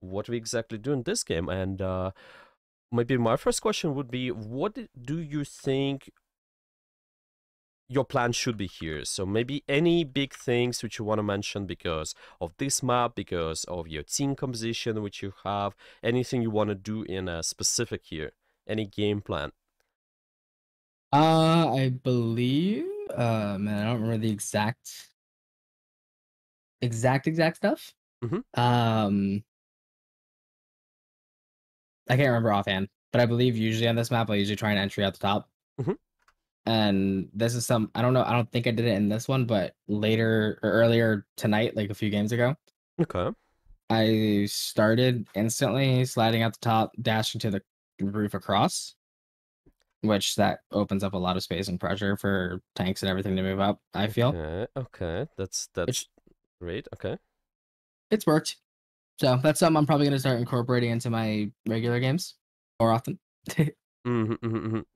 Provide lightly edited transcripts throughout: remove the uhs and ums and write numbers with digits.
what we exactly do in this game. And maybe my first question would be, what do you think your plan should be here? So maybe any big things which you want to mention because of this map, because of your team composition which you have, anything you want to do in a specific here, any game plan. I believe, man, I don't remember the exact stuff. Mm-hmm. Um, I can't remember offhand, but I believe usually on this map, I usually try an entry at the top. Mm-hmm. And this is I don't know, I don't think I did it in this one, but later or earlier tonight, like a few games ago, Okay. I started instantly sliding at the top, dashing to the roof across, which that opens up a lot of space and pressure for tanks and everything to move up, I feel. Okay. Okay. That's Which great. Okay. it's worked. So that's something I'm probably gonna start incorporating into my regular games more often.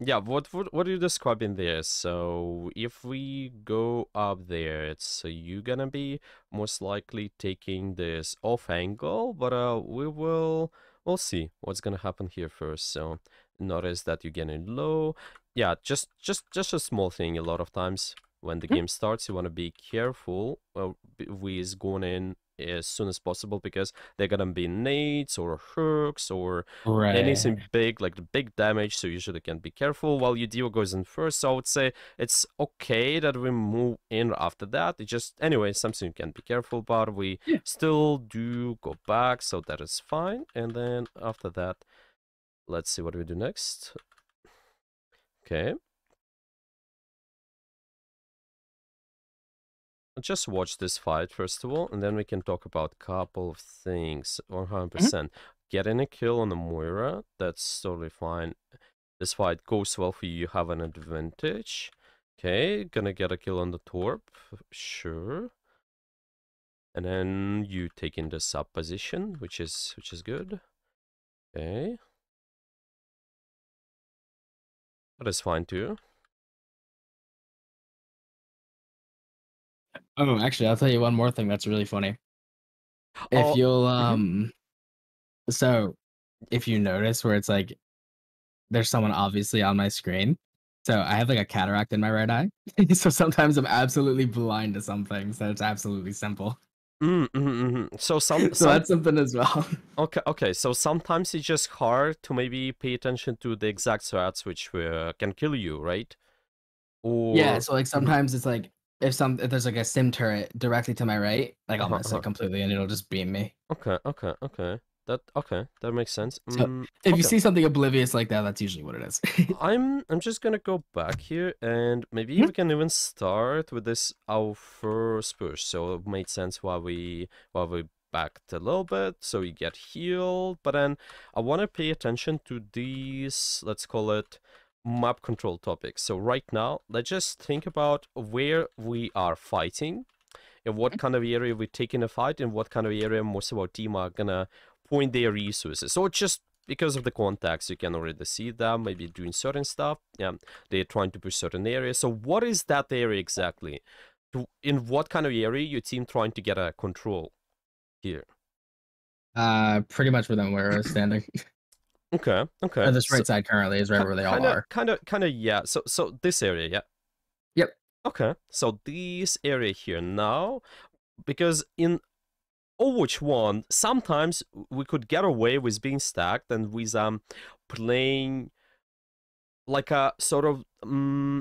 Yeah, what are you describing there? So if we go up there, it's you gonna be most likely taking this off angle, but we'll see what's gonna happen here first. So notice that you're getting low. Yeah, just a small thing. A lot of times when the game starts, you wanna be careful with going in as soon as possible because they're gonna be nades or hooks or Right. anything big, like the big damage, so usually can be careful while your deal goes in first. So I would say it's okay that we move in after that. It just, anyway, something you can be careful about. We Yeah. still do go back, so that is fine. And then after that, let's see what we do next. Okay. Just watch this fight first of all, and then we can talk about a couple of things. 100%. Getting a kill on the Moira, that's totally fine. This fight goes well for you, you have an advantage. Okay, gonna get a kill on the Torp, sure. And then you take in the sub position, which is good. Okay. That is fine too. Oh, actually, I'll tell you one more thing that's really funny. If Oh, you'll mhm. so if you notice where it's like there's someone obviously on my screen. So I have like a cataract in my right eye. So sometimes I'm absolutely blind to some things that it's absolutely simple. So So that's something as well. okay. So sometimes it's just hard to maybe pay attention to the exact threats which can kill you, right? Yeah, Or so like mhm. sometimes it's like if there's like a sim turret directly to my right, like I'll Uh-huh, miss it uh-huh. completely and it'll just beam me. Okay. That makes sense. So if you Okay. see something oblivious like that, that's usually what it is. I'm just gonna go back here and maybe we can even start with this our first push. So it made sense why we backed a little bit so we get healed. But then I wanna pay attention to these, let's call it map control topics. So right now, let's just think about where we are fighting and what kind of area we take in a fight and what kind of area most of our team are gonna point their resources. So it's just because of the contacts, you can already see them maybe doing certain stuff. Yeah, they're trying to push certain areas. So what is that area exactly? In what kind of area your team trying to get a control here? Pretty much where I was standing. Okay. Or this So right side currently is right where they all are. yeah. So this area, yeah. Yep. Okay. So this area here now, because in Overwatch 1, sometimes we could get away with being stacked and with playing like a sort of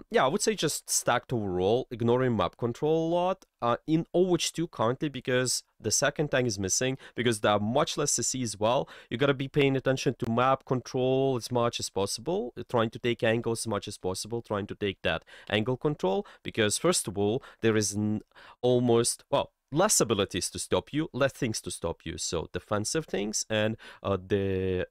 yeah, I would say just stacked overall, ignoring map control a lot. In Overwatch 2 currently, because the second tank is missing, because there are much less CC as well, you gotta be paying attention to map control as much as possible, trying to take angles as much as possible, trying to take that angle control, because first of all, there is almost, well, less abilities to stop you, less things to stop you, so defensive things and the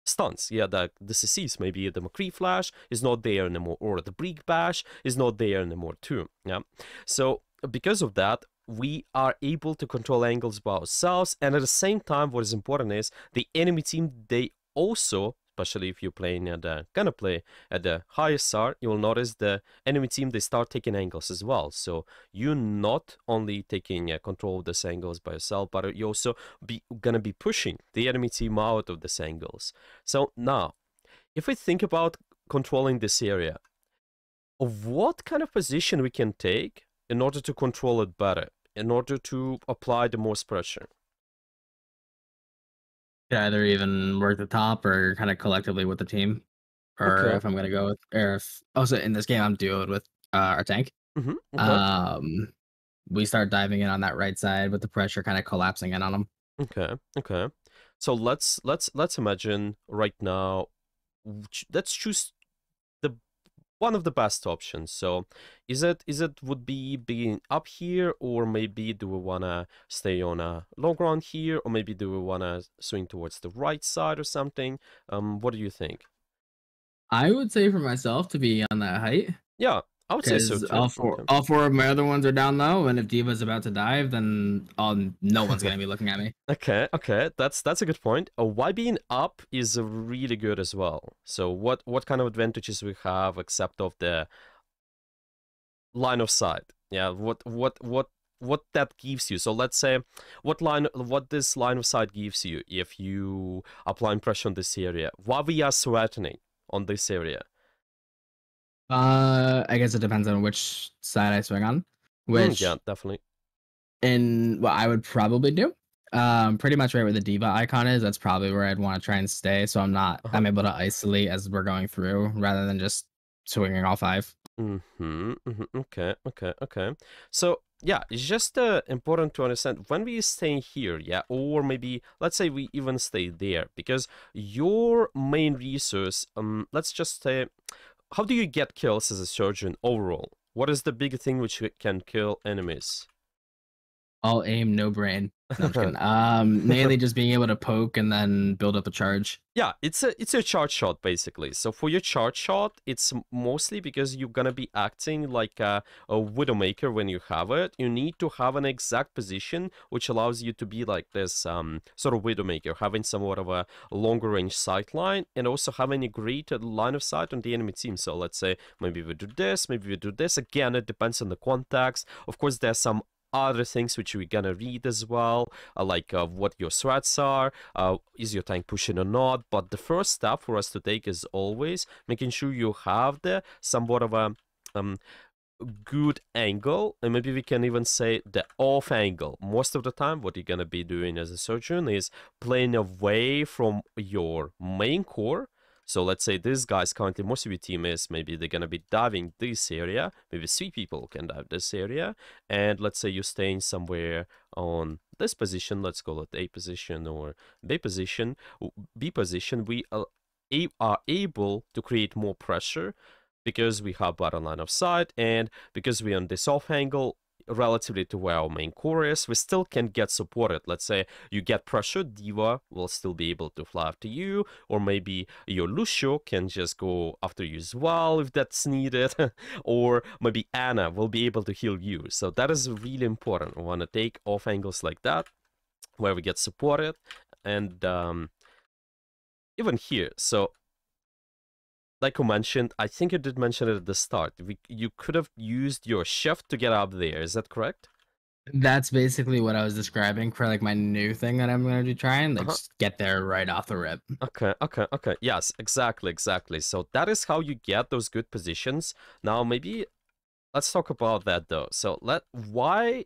stunts. Yeah, the CCs, maybe the McCree Flash is not there anymore, or the Break Bash is not there anymore too. Yeah, so because of that, we are able to control angles by ourselves, and at the same time, what is important is the enemy team, they also especially if you're playing at the gonna play at the highest start, you will notice the enemy team they start taking angles as well. So you're not only taking control of these angles by yourself, but you also gonna be pushing the enemy team out of these angles. So now, if we think about controlling this area, of what kind of position we can take in order to control it better, in order to apply the most pressure. Could either even work the top or kind of collectively with the team. Or Okay. if I'm gonna go with, or if also in this game I'm duoed with our tank. Okay. Um, we start diving in on that right side with the pressure kind of collapsing in on them. Okay. Okay. So let's imagine right now. Let's choose the one of the best options. So, is it would be being up here, or maybe do we wanna stay on a long ground here, or maybe do we wanna swing towards the right side or something? What do you think? I would say for myself to be on that height Yeah, I would say so because too. Okay. all four of my other ones are down low, and if Diva's about to dive, then no one's gonna be looking at me. Okay, okay, that's a good point. Why being up is really good as well. So what kind of advantages we have except of the line of sight? Yeah, what that gives you. So let's say what this line of sight gives you if you applying pressure on this area. Why we are threatening on this area? I guess it depends on which side I swing on. Yeah, Which definitely. in what I would probably do, pretty much right where the diva icon is. That's probably where I'd want to try and stay. So Uh-huh. I'm able to isolate as we're going through rather than just swinging all five. Okay, okay, okay. So yeah, it's just important to understand when we stay here, yeah, or maybe let's say we even stay there, because your main resource, let's just say, how do you get kills as a surgeon overall? What is the big thing which can kill enemies? All aim, no brain. No, I'm just kidding. Mainly just being able to poke and then build up a charge. Yeah, it's a charge shot basically. So for your charge shot, it's mostly because you're gonna be acting like a widowmaker when you have it. You need to have an exact position which allows you to be like this sort of widowmaker, having somewhat of a longer range sight line and also having a great line of sight on the enemy team. So let's say maybe we do this, maybe we do this. Again, it depends on the context. Of course, there's some other things which we're gonna read as well, like what your threats are, is your tank pushing or not. But the first step for us to take is always making sure you have the somewhat of a um, good angle, and maybe we can even say the off angle. Most of the time what you're gonna be doing as a surgeon is playing away from your main core. So let's say this guy's currently, most of your team is, maybe they're gonna be diving this area, maybe 3 people can dive this area, and let's say you're staying somewhere on this position, let's call it A position or B position. B position, we are able to create more pressure because we have better line of sight, and because we're on this off angle relatively to where our main core is, we still can get supported. Let's say you get pressure, Diva will still be able to fly after you, or maybe your Lucio can just go after you as well if that's needed, or maybe Anna will be able to heal you. So that is really important. We want to take off angles like that where we get supported, and even here. So like you mentioned, I think you did mention it at the start. You could have used your shift to get up there. Is that correct? That's basically what I was describing for like my new thing that I'm gonna be trying. Like Uh-huh. just get there right off the rip. Okay, okay, okay. Yes, exactly, exactly. So that is how you get those good positions. Now, maybe let's talk about that though. So why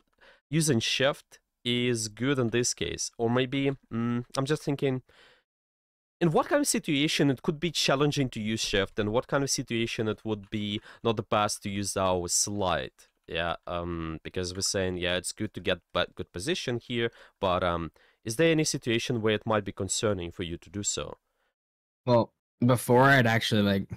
using shift is good in this case, or maybe I'm just thinking, in what kind of situation it could be challenging to use shift, and what kind of situation it would be not the best to use our slide. Yeah, because we're saying, yeah, it's good to get good position here, but is there any situation where it might be concerning for you to do so? Well, before I'd actually like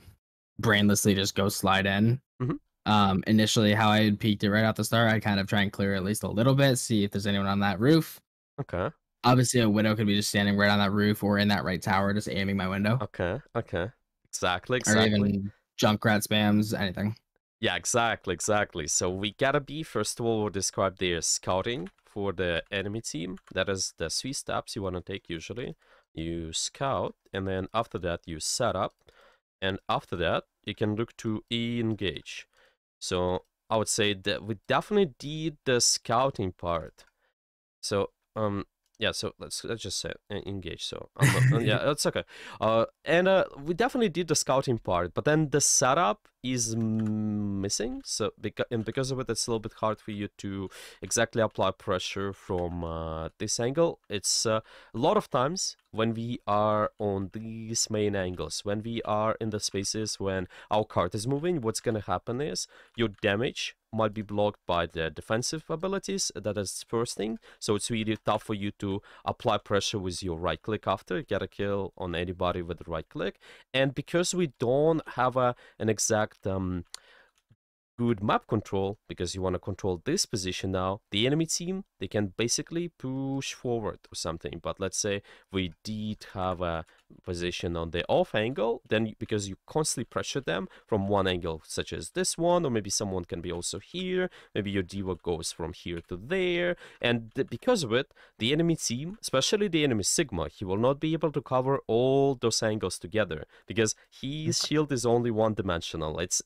brainlessly just go slide in. Hmm. Initially how I had peeked it right off the start, I'd kind of try and clear at least a little bit, see if there's anyone on that roof. Okay, Obviously, a widow could be just standing right on that roof or in that right tower, just aiming my window, okay, okay. Exactly, or exactly. even Junkrat spams, anything. Yeah, exactly. So we gotta be, first of all, we'll describe the scouting for the enemy team. That is the 3 steps you want to take usually. You scout, and then after that you set up, and after that you can look to engage. So I would say that we definitely did the scouting part. So yeah, so let's just say engage. So yeah, that's okay. And we definitely did the scouting part, but then the setup is missing. So because of it, it's a little bit hard for you to exactly apply pressure from this angle. It's a lot of times when we are on these main angles, when we are in the spaces when our card is moving, what's gonna happen is your damage might be blocked by the defensive abilities. That is the first thing. So it's really tough for you to apply pressure with your right click after, get a kill on anybody with the right click. And because we don't have an exact good map control, because you want to control this position now, the enemy team, they can basically push forward or something. But let's say we did have a position on the off angle, then because you constantly pressure them from one angle, such as this one, or maybe someone can be also here, maybe your diva goes from here to there, and because of it, the enemy team, especially the enemy Sigma, he will not be able to cover all those angles together, because his shield is only one-dimensional. It's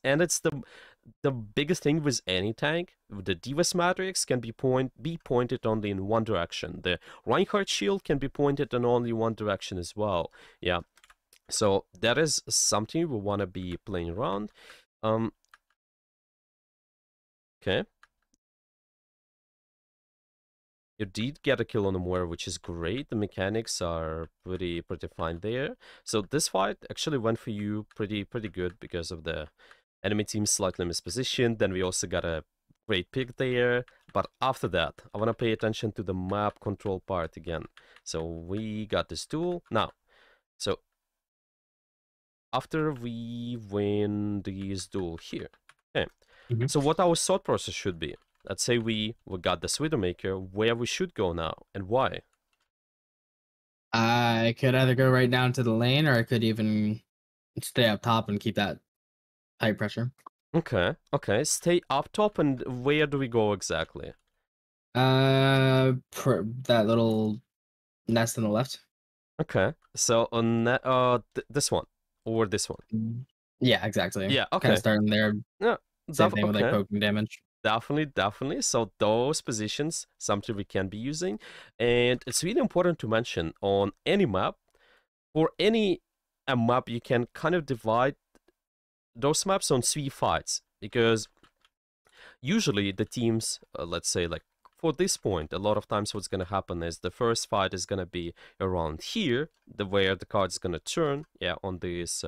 the biggest thing with any tank, the Divas Matrix can be pointed only in one direction. The Reinhardt shield can be pointed in only one direction as well. Yeah, so that is something we want to be playing around. Okay. You did get a kill on the Moira, which is great. The mechanics are pretty fine there. So this fight actually went for you pretty good because of the enemy team slightly mispositioned. Then we also got a great pick there. But after that, I want to pay attention to the map control part again. So we got this duel. Now, so after we win this duel here, okay. Mhm. So what our thought process should be. Let's say we got the Widowmaker, where we should go now, and why. I could either go right down to the lane, or I could even stay up top and keep that high pressure. Okay. Stay up top, and where do we go exactly? That little nest on the left. Okay, so on this one or this one? Mm. Yeah, exactly. Yeah. Kind of Okay. starting there. Yeah. Same thing with like Okay. poking damage. Definitely. So those positions, something we can be using, and it's really important to mention on any map. For any a map, you can kind of divide those maps on 3 fights, because usually the teams, let's say like for this point, a lot of times what's going to happen is the first fight is going to be around here, where the card is going to turn, yeah, on this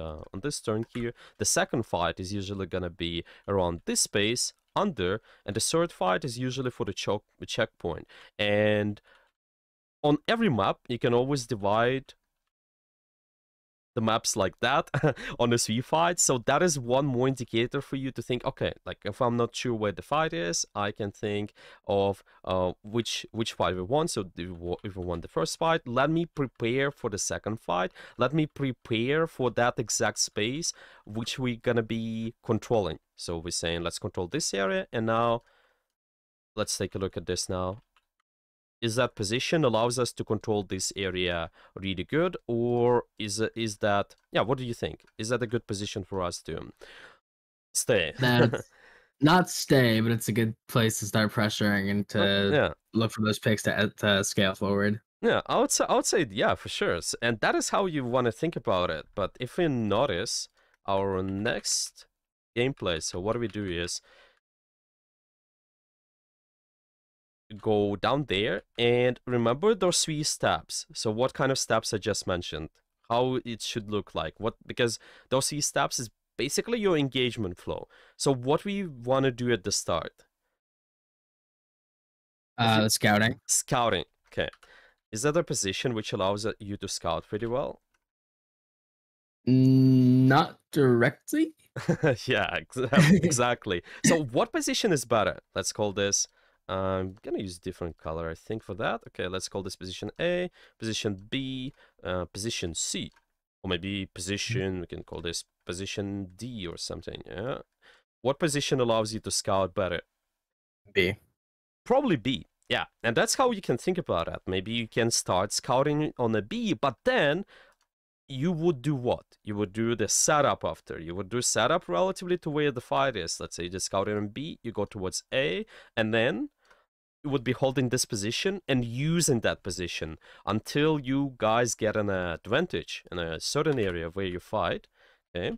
turn here. The second fight is usually going to be around this space under, and the third fight is usually for the checkpoint. And on every map, you can always divide the maps like that on a 3 fight. So that is one more indicator for you to think, okay, like if I'm not sure where the fight is, I can think of which fight we want. So if we want the first fight, let me prepare for the second fight. Let me prepare for that exact space which we're gonna be controlling. So we're saying let's control this area, and now let's take a look at this now. Is that position allows us to control this area really good, or is that, yeah, what do you think? Is that a good position for us to stay? That's not stay, but it's a good place to start pressuring and to Yeah. look for those picks to scale forward. Yeah, I would say yeah, for sure. And that is how you want to think about it. But if we notice our next gameplay, so what we do is go down there and remember those 3 steps. So what kind of steps I just mentioned, how it should look like, what, because those 3 steps is basically your engagement flow. So what we want to do at the start, if you The scouting. scouting, okay, is that a position which allows you to scout pretty well? Not directly. Yeah, exactly. So what position is better? Let's call this, I'm gonna use different color, I think, for that. Okay, let's call this position A, position B, position C, or maybe position, we can call this position D or something. Yeah. What position allows you to scout better? B. Probably B. Yeah, and that's how you can think about it. Maybe you can start scouting on a B, but then you would do what? You would do the setup after. You would do setup relatively to where the fight is. Let's say you just scouted on B, you go towards A, and then you would be holding this position and using that position until you guys get an advantage in a certain area where you fight. Okay.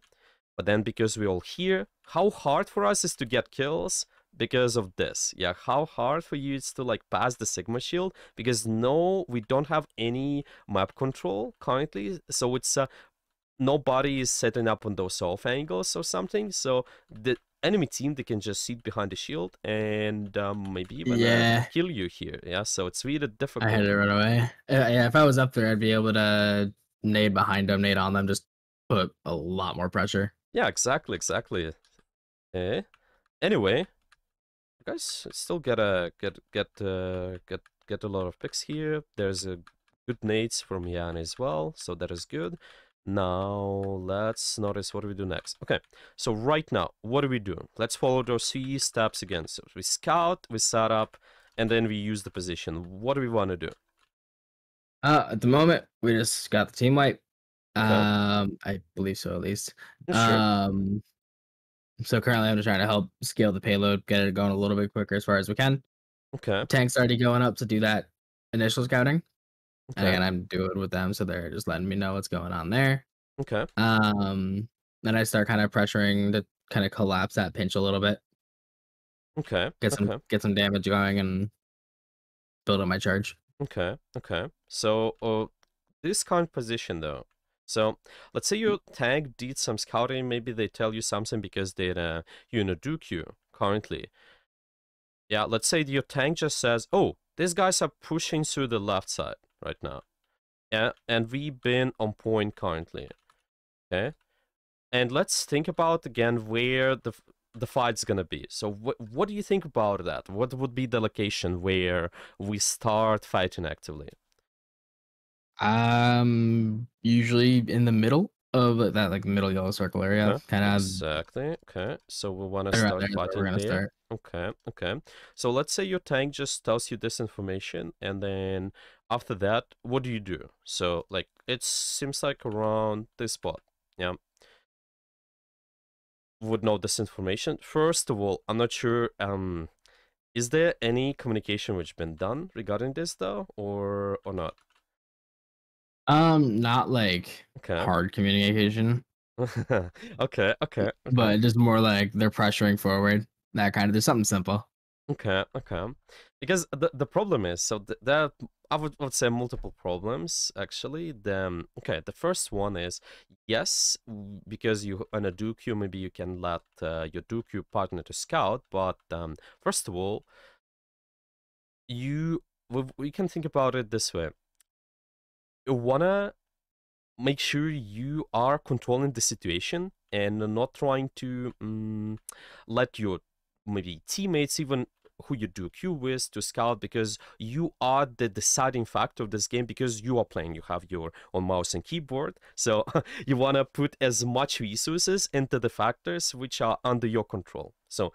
But then because we're all here, how hard for us is to get kills because of this. Yeah, how hard for you is to like pass the Sigma shield because no, we don't have any map control currently. So it's nobody is setting up on those off angles or something. So the enemy team, they can just sit behind the shield and maybe even Yeah, kill you here. Yeah, so it's really I difficult. had it right away. Yeah, if I was up there, I'd be able to nade behind them, nade on them, just put a lot more pressure. Yeah, exactly. Okay. Anyway, you guys still get a lot of picks here. There's a good nades from Yan as well, so that is good. Now let's notice what do we do next. Okay, so right now, what do we do? Let's follow those 3 steps again. So we scout, we set up, and then we use the position. What do we want to do? At the moment, we just got the team wipe. Okay, I believe so at least. yeah, sure. So currently I'm just trying to help scale the payload, get it going a little bit quicker as far as we can. Okay, Tank's already going up to do that initial scouting. And okay, again, I'm doing it with them, so they're just letting me know what's going on there. okay, Then I start kind of pressuring to kind of collapse that pinch a little bit, okay, okay. get some damage going and build up my charge. Okay. So, this kind of position though. So, let's say your tank did some scouting. Maybe they tell you something because they're you know Duke you currently. Yeah. Let's say your tank just says, "Oh, these guys are pushing through the left side right now." Yeah, and we've been on point currently. Okay. And let's think about again where the fight's gonna be. So, what do you think about that? What would be the location where we start fighting actively? Usually in the middle of that, like middle yellow circle area, Okay, kind of exactly. Okay, so we want to around start there is where we're fighting gonna there. start. Okay. So let's say your tank just tells you this information, and then after that, what do you do? So, like, it seems like around this spot. Yeah, would know this information. First of all, I'm not sure. Is there any communication which been done regarding this though, or not? Not like Okay. hard communication, Okay. but just more like they're pressuring forward. That kind of. There's something simple. Okay. Because the problem is, so there I would say multiple problems actually. The first one is yes, because you on a Duke queue, maybe you can let your Duke queue partner to scout, but first of all, we can think about it this way. You wanna make sure you are controlling the situation and not trying to let your maybe teammates, even who you do queue with, to scout, because you are the deciding factor of this game because you are playing. You have your own mouse and keyboard, so you want to put as much resources into the factors which are under your control. So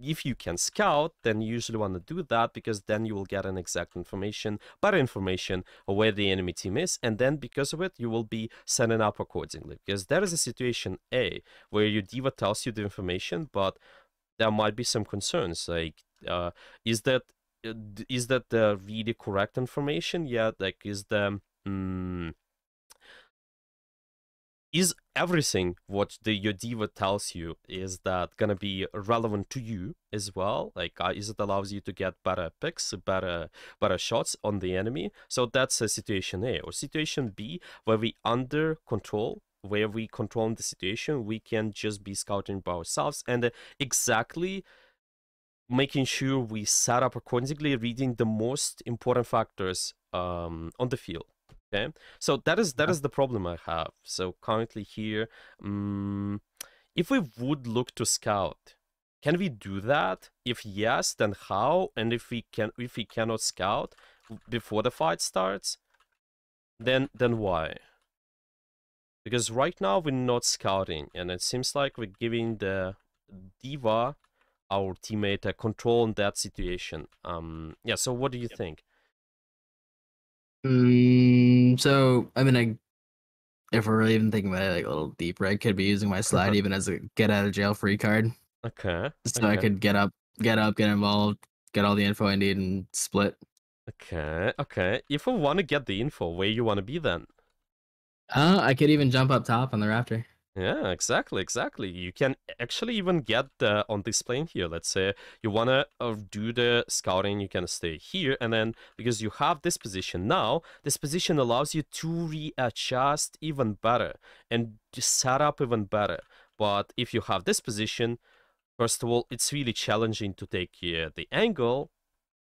if you can scout, then you usually want to do that because then you will get an exact information, better information of where the enemy team is, and then because of it, you will be setting up accordingly. Because there is a situation A where your diva tells you the information, but there might be some concerns like is that is that the really correct information? Yeah, like is everything what your diva tells you is that gonna be relevant to you as well? Like, is it allows you to get better picks, better shots on the enemy? So that's a situation A. Or situation B, where we under control, where we control the situation, we can just be scouting by ourselves and exactly making sure we set up accordingly, reading the most important factors on the field. Okay, so that is the problem I have. So currently here, if we would look to scout, can we do that? If yes, then how? And if we cannot scout before the fight starts, then why? Because right now we're not scouting, and it seems like we're giving the Diva, our teammate, control in that situation. Yeah, so what do you think? So I mean, if we're really even thinking about it like a little deeper, I could be using my slide even as a get out of jail free card, Okay, so I okay, could get involved, get all the info I need, and split. okay. If we want to get the info, where you want to be then? I could even jump up top on the rafter. Yeah, exactly. You can actually even get on this plane here. Let's say you wanna do the scouting, you can stay here, and then because you have this position now, this position allows you to readjust even better and to set up even better. But if you have this position, first of all, it's really challenging to take the angle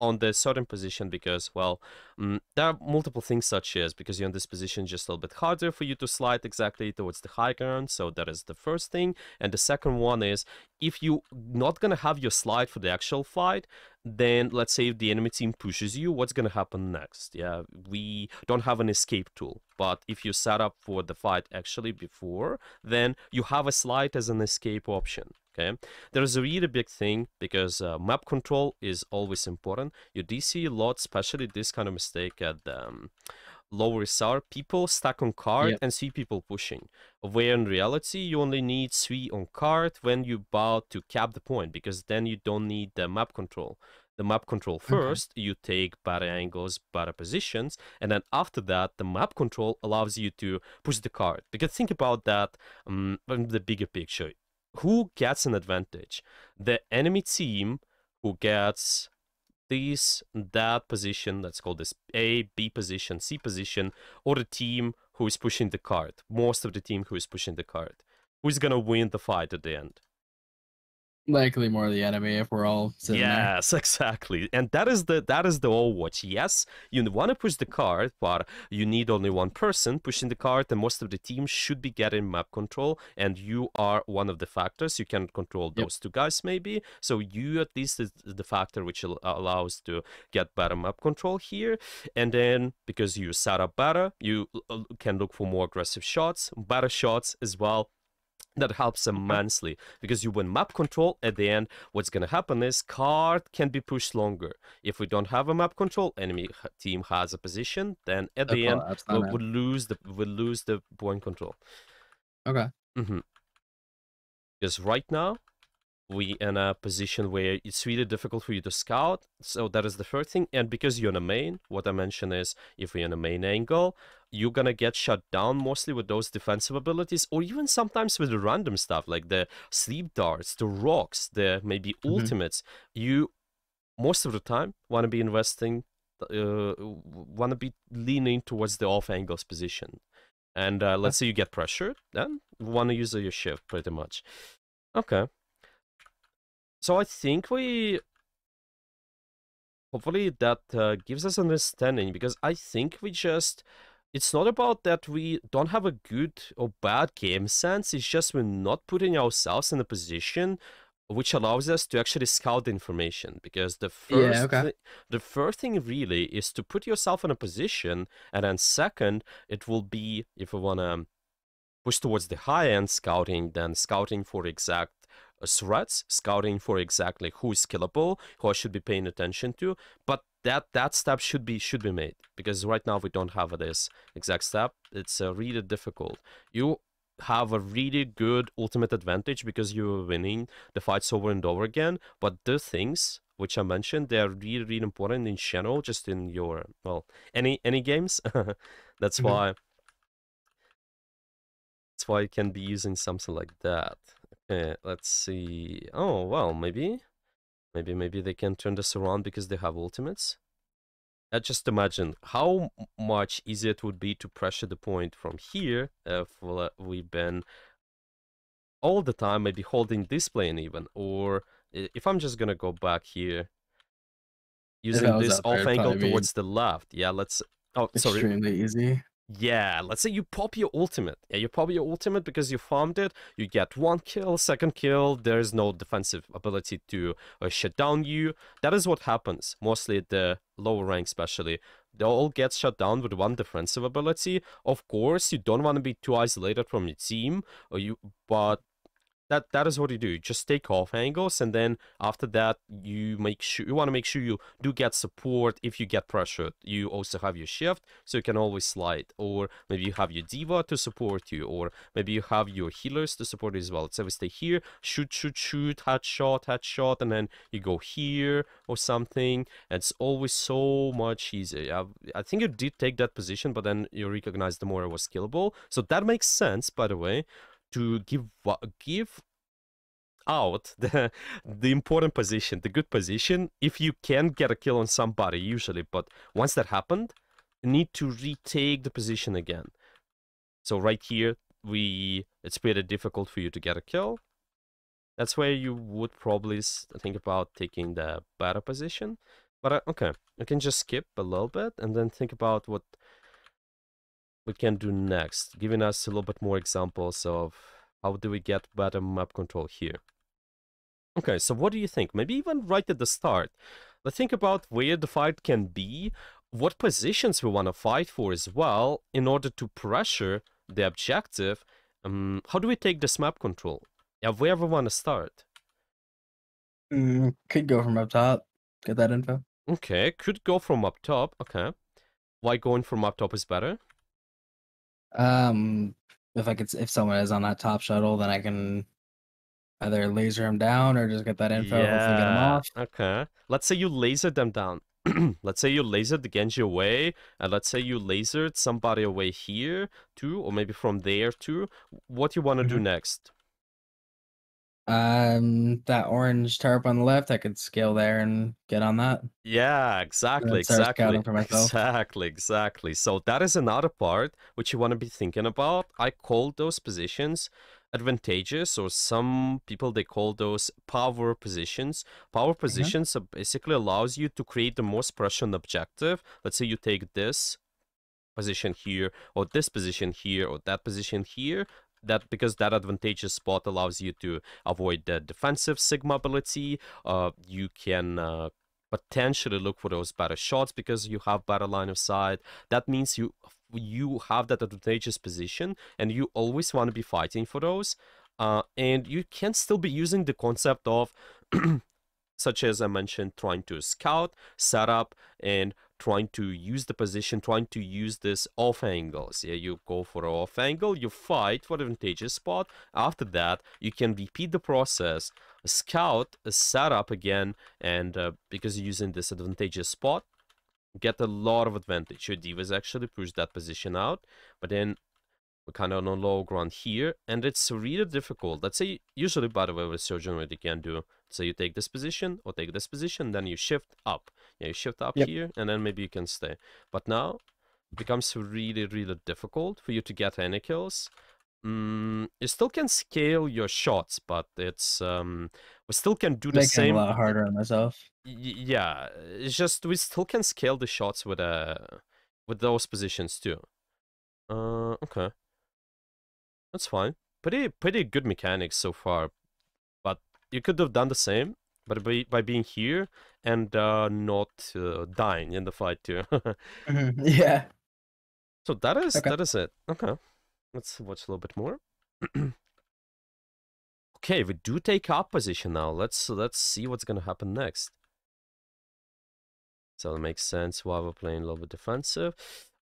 on the certain position because, well, there are multiple things such as because you're in this position, just a little bit harder for you to slide exactly towards the high ground. So that is the first thing. And the second one is if you not gonna have your slide for the actual fight, then let's say if the enemy team pushes you, what's gonna happen next? Yeah, we don't have an escape tool. But if you set up for the fight actually before, then you have a slide as an escape option. Okay, there's a really big thing because map control is always important. You do see a lot, especially this kind of mistake at lower SR. People stack on card Yep. and see people pushing. Where in reality, you only need 3 on card when you about to cap the point because then you don't need the map control. The map control Okay. first, you take better angles, better positions, and then after that, the map control allows you to push the card. Because think about that in the bigger picture. Who gets an advantage? The enemy team who gets this, that position, let's call this A, B position, C position, or the team who is pushing the card. Most of the team who is pushing the card. Who's gonna win the fight at the end? Likely more the enemy if we're all sitting there. Yes, exactly. And that is the Overwatch. Yes, you want to push the card, but you need only one person pushing the card, and most of the team should be getting map control, and you are one of the factors. You can control Yep. those two guys maybe. So you at least is the factor which allows to get better map control here. And then because you set up better, you can look for more aggressive shots, better shots as well. That helps Okay. immensely because you win map control at the end. What's gonna happen is card can be pushed longer. If we don't have a map control, enemy team has a position, then at The the end collapse we'll, on it. we'll lose the point control. Okay. Because right now we in a position where it's really difficult for you to scout. So that is the first thing. And because you're in a main, what I mentioned is if we're in a main angle, you're gonna get shut down mostly with those defensive abilities, or even sometimes with the random stuff like the sleep darts, the rocks, the maybe Hmm. ultimates. You most of the time want to be investing, want to be leaning towards the off angles position. And let's say you get pressured, then you want to use your shift pretty much. Okay. So I think we hopefully that gives us understanding because I think we just it's not about that we don't have a good or bad game sense, it's just we're not putting ourselves in a position which allows us to actually scout the information because Yeah. Okay. the first thing really is to put yourself in a position, and then second it will be if we want to push towards the high end scouting, then scouting for exact threats, scouting for exactly who is killable, who I should be paying attention to. But that step should be made because right now we don't have this exact step. It's really difficult. You have a really good ultimate advantage because you're winning the fights over and over again. But the things which I mentioned, they are really really important in general, just in your well any games. That's Hmm. why you can be using something like that. Okay, let's see. Oh, well, maybe they can turn this around because they have ultimates. Just imagine how much easier it would be to pressure the point from here if we've been all the time maybe holding this plane even, or if I'm just gonna go back here If using I was this up there, off it'd angle probably be towards the left. Yeah, let's. Oh, sorry. extremely easy. Yeah, let's say you pop your ultimate. Yeah, you pop your ultimate because you farmed it. You get one kill, second kill. There's no defensive ability to shut down you. That is what happens, mostly at the lower rank especially. They all get shut down with one defensive ability. Of course, you don't want to be too isolated from your team, but that is what you do. You just take off angles, and then after that, you want to make sure you do get support if you get pressured. You also have your shift, so you can always slide, or maybe you have your diva to support you, or maybe you have your healers to support you as well. So we stay here, shoot, shoot, shoot, headshot, and then you go here or something. And it's always so much easier. I think you did take that position, but then you recognize the more it was killable. So that makes sense, by the way, to give out the important position, the good position, if you can get a kill on somebody usually. But once that happened, you need to retake the position again. So right here, it's pretty difficult for you to get a kill. That's where you would probably think about taking the better position. But okay, you can just skip a little bit and then think about what we can do next, giving us a little bit more examples of how do we get better map control here. Okay, so what do you think? Maybe even right at the start, let's think about where the fight can be, what positions we want to fight for as well, in order to pressure the objective. How do we take this map control? Yeah, where we want to start. Could go from up top. Get that info. Okay, could go from up top. Okay. Why going from up top is better? If someone is on that top shuttle, then I can either laser him down or just get that info. Hopefully, get him Yeah, off. okay. Let's say you lasered them down. Let's say you lasered the Genji away, and let's say you lasered somebody away here too, or maybe from there too. What you want to do next? That orange tarp on the left, I could scale there and get on that. Yeah, And exactly, then start exactly, scouting for myself. exactly. So that is another part which you want to be thinking about. I call those positions advantageous, or some people they call those power positions. Power positions basically allows you to create the most pressure on the objective. Let's say you take this position here, or this position here, or that position here. That because that advantageous spot allows you to avoid the defensive sigma ability. You can potentially look for those better shots because you have better line of sight. That means you have that advantageous position, and you always want to be fighting for those. And you can still be using the concept of such as I mentioned, trying to scout, set up, and trying to use the position, trying to use this off angles. Yeah, you go for an off angle, you fight for the advantageous spot. After that, you can repeat the process, scout, set up again, and because you're using this advantageous spot, get a lot of advantage. Your divas actually push that position out, but then we're kind of on low ground here, and it's really difficult. Let's say, usually, by the way, with Sojourn, what you can do, so you take this position, or take this position, then you shift up. Yeah, you shift up here, and then maybe you can stay. But now, it becomes really, really difficult for you to get any kills. You still can scale your shots, but it's, we still can do the Making it a same. lot harder on myself. Yeah, it's just, we still can scale the shots with those positions too. Okay. That's fine. Pretty good mechanics so far, but you could have done the same, but by being here and not dying in the fight too. Yeah. So that Okay. is it. Okay, let's watch a little bit more. Okay, we do take up position now. Let's see what's gonna happen next. So it makes sense why we're playing a little bit defensive.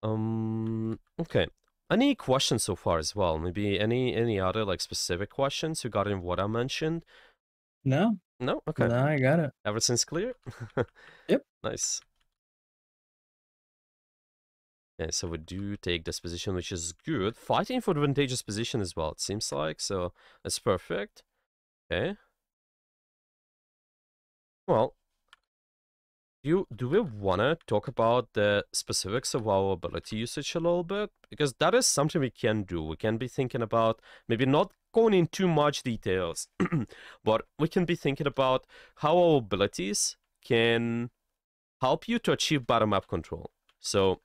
Okay. Any questions so far as well? Maybe any other like specific questions regarding what I mentioned? No. No? Okay. No, I got it. Everything's clear? Yep. Nice. Yeah, so we do take this position, which is good. Fighting for the advantageous position as well, it seems like, so that's perfect. Okay. Well, do we want to talk about the specifics of our ability usage a little bit? Because that is something we can do. We can be thinking about, maybe not going in too much details, but we can be thinking about how our abilities can help you to achieve better map control. So,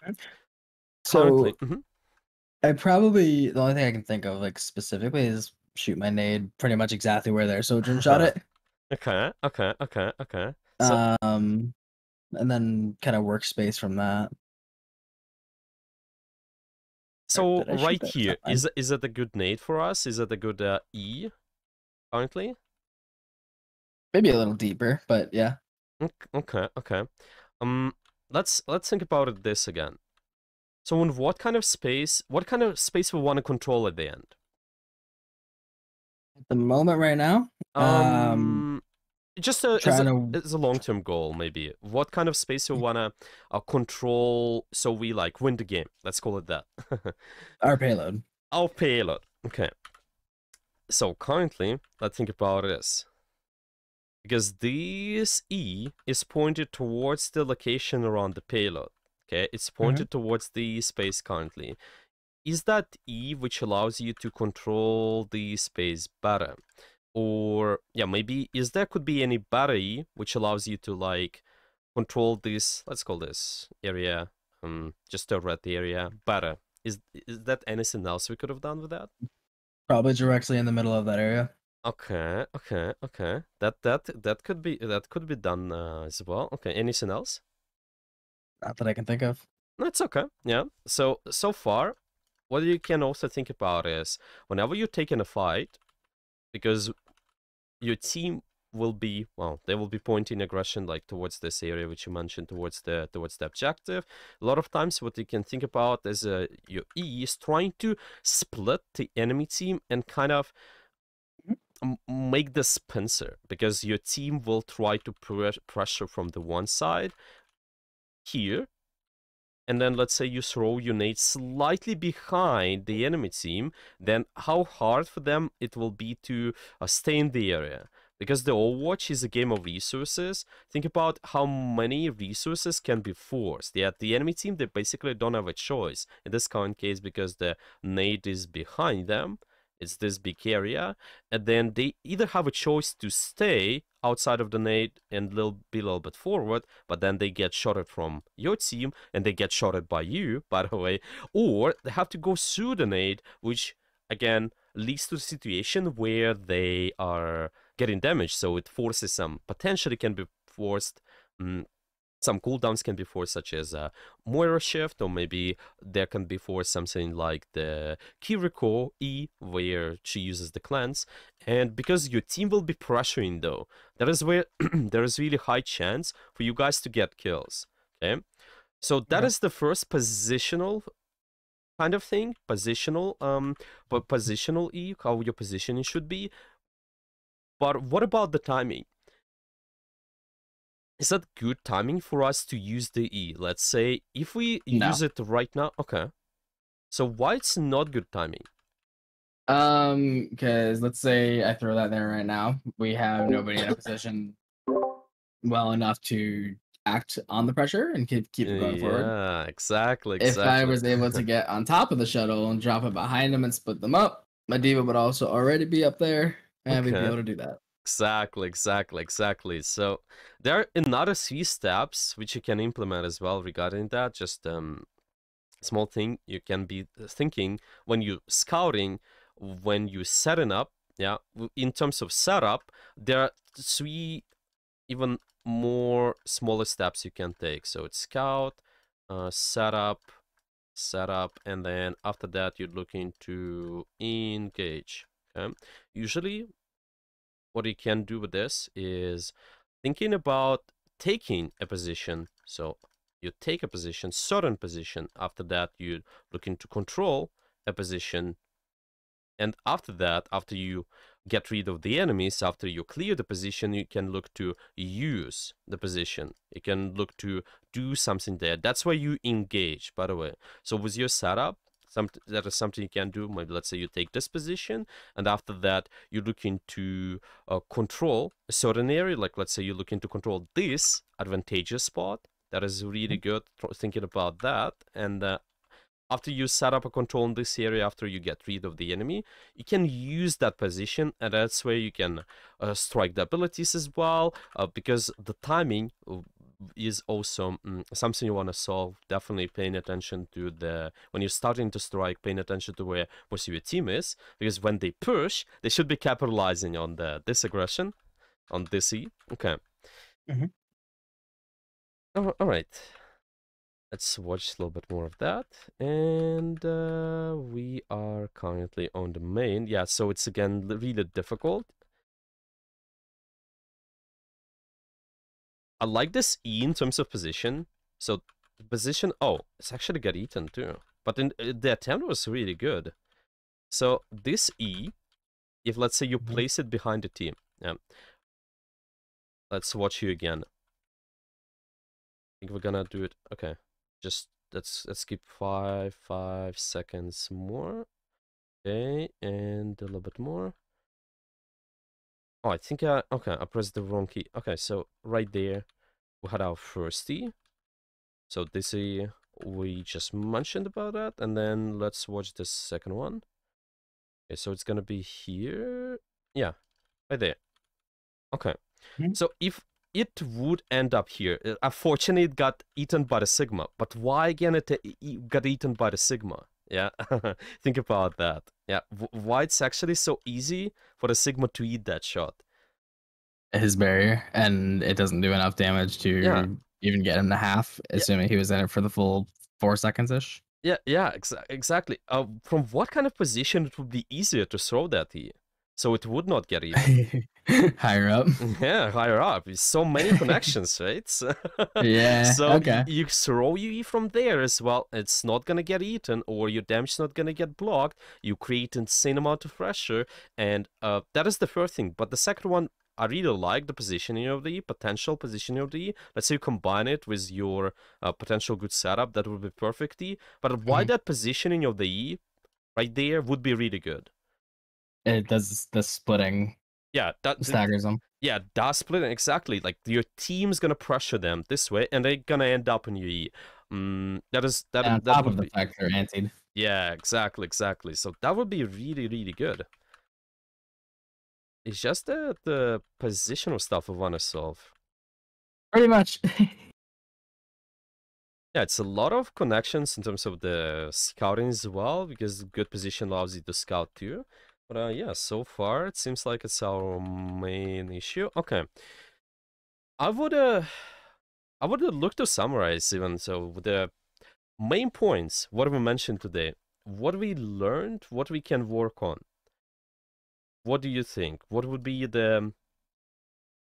currently... So I probably the only thing I can think of like specifically is shoot my nade pretty much exactly where their Sojourn shot it. Okay. So, And then kind of workspace from that. Or so did I shoot right that? It's here, not mine. is it a good nade for us? Is it a good E? currently? Maybe a little deeper, but yeah. Okay, okay. Um, let's think about it this again. So, in what kind of space we want to control at the end? At the moment right now, Um, just trying to as a long-term goal, maybe. What kind of space you wanna control so we like win the game? Let's call it that. our payload. Our payload. Okay. So currently, let's think about this. Because this E is pointed towards the location around the payload. Okay, it's Mhm. pointed towards the space currently. Is that E which allows you to control the space better? Or yeah, maybe is there could be any better E which allows you to like control this, let's call this area, just a red area better. Is that anything else we could have done with that? Probably directly in the middle of that area. Okay, okay, okay. That could be done as well. Okay, anything else? Not that I can think of. That's okay. Yeah. So far, what you can also think about is whenever you're taking a fight, because your team will be they will be pointing aggression like towards this area which you mentioned towards the objective. A lot of times, what you can think about is your E is trying to split the enemy team and kind of make this pincer because your team will try to pressure from the one side here, and then let's say you throw your nade slightly behind the enemy team, then how hard for them it will be to stay in the area. Because the Overwatch is a game of resources, think about how many resources can be forced. Yeah, the enemy team, they basically don't have a choice. In this current case, because the nade is behind them, it's this big area, and then they either have a choice to stay outside of the nade and be a little bit forward, but then they get shotted from your team and they get shotted by you, by the way, or they have to go through the nade, which again leads to a situation where they are getting damaged. So it forces some potentially can be forced. Some cooldowns can be forced, such as Moira Shift, or maybe there can be forced something like the Kiriko E, where she uses the cleanse. And because your team will be pressuring, though, that is where there is really high chance for you guys to get kills. Okay, so that Okay. is the first positional kind of thing, but positional E, how your positioning should be. But what about the timing? Is that good timing for us to use the E? Let's say if we use No. it right now, okay. So why it's not good timing? Because let's say I throw that there right now, we have nobody in a position well enough to act on the pressure and keep it going forward. Yeah, exactly, If I exactly. was able to get on top of the shuttle and drop it behind them and split them up, my diva would also already be up there, and we'd be Okay, able to do that. exactly, exactly, exactly. So there are another three steps which you can implement as well regarding that. Just small thing you can be thinking when you scouting, when you setting up. Yeah, in terms of setup, there are three even more smaller steps you can take. So it's scout, setup, and then after that you're looking to engage. Okay, usually what you can do with this is thinking about taking a position. So you take a position, certain position. After that, you looking to control a position, and after that, after you get rid of the enemies, after you clear the position, you can look to use the position. You can look to do something there. That's why you engage, by the way. So with your setup, that is something you can do. Maybe let's say you take this position, and after that, you're looking to control a certain area. Like let's say you're looking to control this advantageous spot. That is really good. Thinking about that, and after you set up a control in this area, after you get rid of the enemy, you can use that position, and that's where you can strike the abilities as well, because the timing is also something you want to solve. Definitely paying attention to when you're starting to strike, paying attention to where most of your team is, because when they push, they should be capitalizing on this aggression, on this E. Okay. Mhm. All right. Let's watch a little bit more of that. And we are currently on the main. Yeah, so it's again really difficult. I like this E in terms of position. So the position, oh, it's actually got eaten too. But the attempt was really good. So this E, if let's say you place it behind the team, yeah. Let's watch you again. I think we're gonna do it. Okay, just let's keep 5 seconds more. Okay, and a little bit more. Oh, I think okay, I pressed the wrong key. Okay, so right there we had our first E. So this E we just mentioned about that, and then let's watch the second one. Okay, so it's gonna be here. Yeah, right there. Okay. So if it would end up here, unfortunately it got eaten by the Sigma. But why again it got eaten by the Sigma? Yeah, think about that. Yeah, why it's actually so easy for the Sigma to eat that shot? His barrier, and it doesn't do enough damage Yeah, to even get him to half, yeah, assuming he was in it for the full 4 seconds ish. yeah, exactly. From what kind of position it would be easier to throw that E, so it would not get eaten? Higher up. Yeah, higher up. So many connections, right? Yeah, So okay. you throw UE from there as well. It's not gonna get eaten, or your damage is not gonna get blocked. You create insane amount of pressure, and that is the first thing. But the second one, I really like the positioning of the E, potential positioning of the E. Let's say you combine it with your potential good setup, that would be perfect E. But why that positioning of the E right there would be really good? It does the splitting, Yeah, staggers them. yeah, DAS split exactly. Like your team's gonna pressure them this way, and they're gonna end up in UE. That is And on that top of would the be, fact they're antied. yeah, exactly. So that would be really good. It's just the positional stuff I want to solve. Pretty much. Yeah, it's a lot of connections in terms of the scouting as well, because good position allows you to scout too. But yeah, so far it seems like it's our main issue. Okay, I would look to summarize even so the main points, what we mentioned today, what we learned, what we can work on. What do you think? What would be Looking the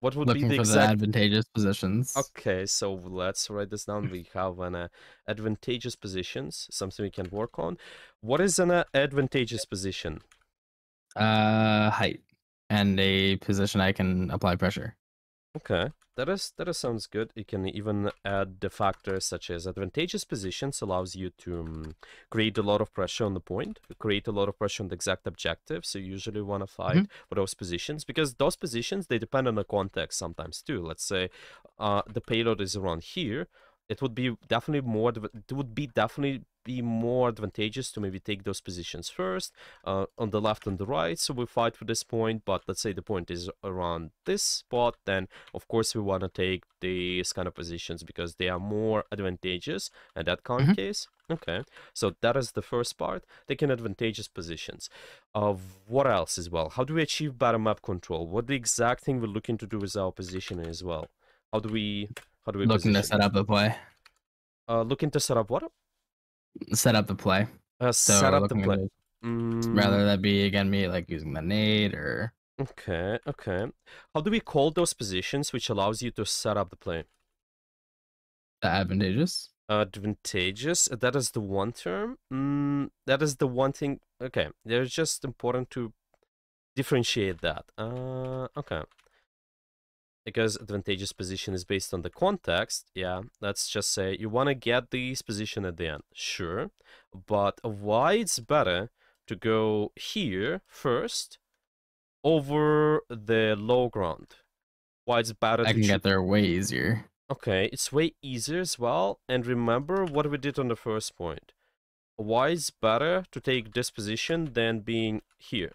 for the exact? advantageous positions. Okay, so let's write this down. We have an advantageous positions, something we can work on. What is an advantageous position? Height. And a position I can apply pressure. Okay, that sounds good. You can even add the factors such as advantageous positions allows you to create a lot of pressure on the point, create a lot of pressure on the exact objective. So you usually want to fight for those positions because those positions they depend on the context sometimes too. Let's say the payload is around here. It would be definitely more. It would be definitely be more advantageous to maybe take those positions first on the left and the right. So we fight for this point, but let's say the point is around this spot, then of course we want to take these kind of positions because they are more advantageous in that kind of case. Okay, so that is the first part, taking advantageous positions. What else as well? How do we achieve better map control? What the exact thing we're looking to do with our positioning as well? How do we Looking to position? set up the play. Looking to set up what? Set up the play. Set So up the looking play. to rather that be again me like using the nade or Okay. How do we call those positions which allows you to set up the play? the advantageous. Advantageous. That is the one term. That is the one thing. Okay, it's just important to differentiate that. Okay. Because advantageous position is based on the context. Yeah, let's just say you want to get this position at the end. Sure, but why it's better to go here first over the low ground? Why it's better I to can choose? get there way easier. Okay, it's way easier as well. And remember what we did on the first point. Why it's better to take this position than being here?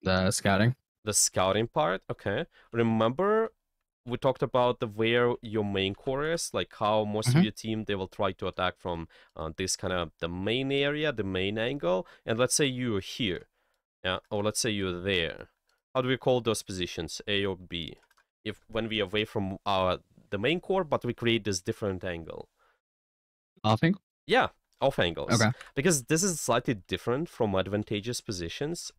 The scouting. The scouting part, okay. Remember we talked about the where your main core is, like how most of your team they will try to attack from this kind of the main area, the main angle. And let's say you're here, yeah, or let's say you're there. How do we call those positions, A or B? If when we away from the main core, but we create this different angle. Offing. Yeah, off angles, Okay. because this is slightly different from advantageous positions,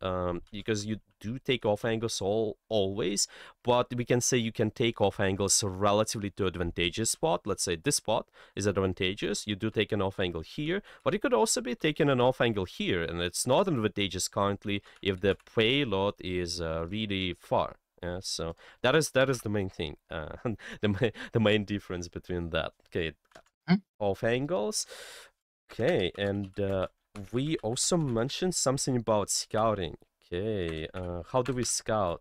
because you do take off angles always, but we can say you can take off angles relatively to advantageous spot. Let's say this spot is advantageous, you do take an off angle here, but you could also be taking an off angle here, and it's not advantageous currently if the payload is really far. Yeah, so that is the main thing, the main difference between that. Okay, Hmm. off angles. Okay, and we also mentioned something about scouting. Okay, how do we scout?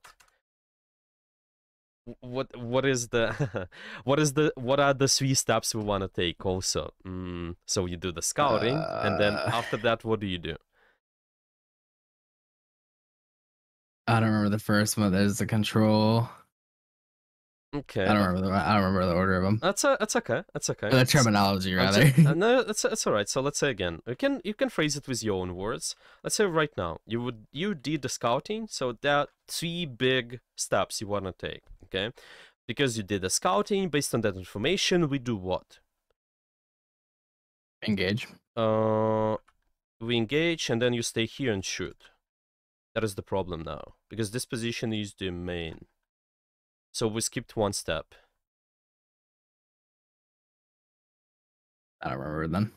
What is the what are the 3 steps we want to take also? So you do the scouting, and then Uh, after that, what do you do? I don't remember the first one. There's the control. Okay, I don't remember the order of them. that's okay. That's okay. The terminology, rather. No, that's all right. So let's say again. You can phrase it with your own words. Let's say right now you did the scouting. So there are 3 big steps you want to take. Okay, because you did the scouting. Based on that information, we do what? Engage. We engage, and then you stay here and shoot. That is the problem now, because this position is the main. So we skipped 1 step. I don't remember then.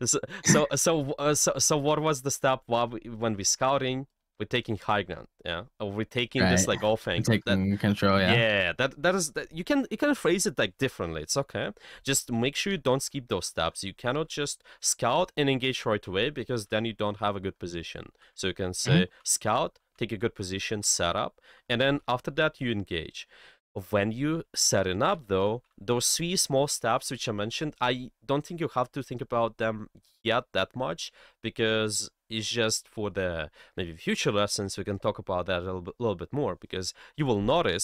So what was the step when we scouting? We're taking high ground, yeah, or we're taking this Right. like off angle. Taking control, yeah. Yeah, that is that you can phrase it like differently. It's okay. Just make sure you don't skip those steps. You cannot just scout and engage right away, because then you don't have a good position. So you can say scout, take a good position, set up, and then after that you engage. When you setting up though, those 3 small steps which I mentioned, I don't think you have to think about them yet that much, because it's just for the maybe future lessons we can talk about that a little bit more, because you will notice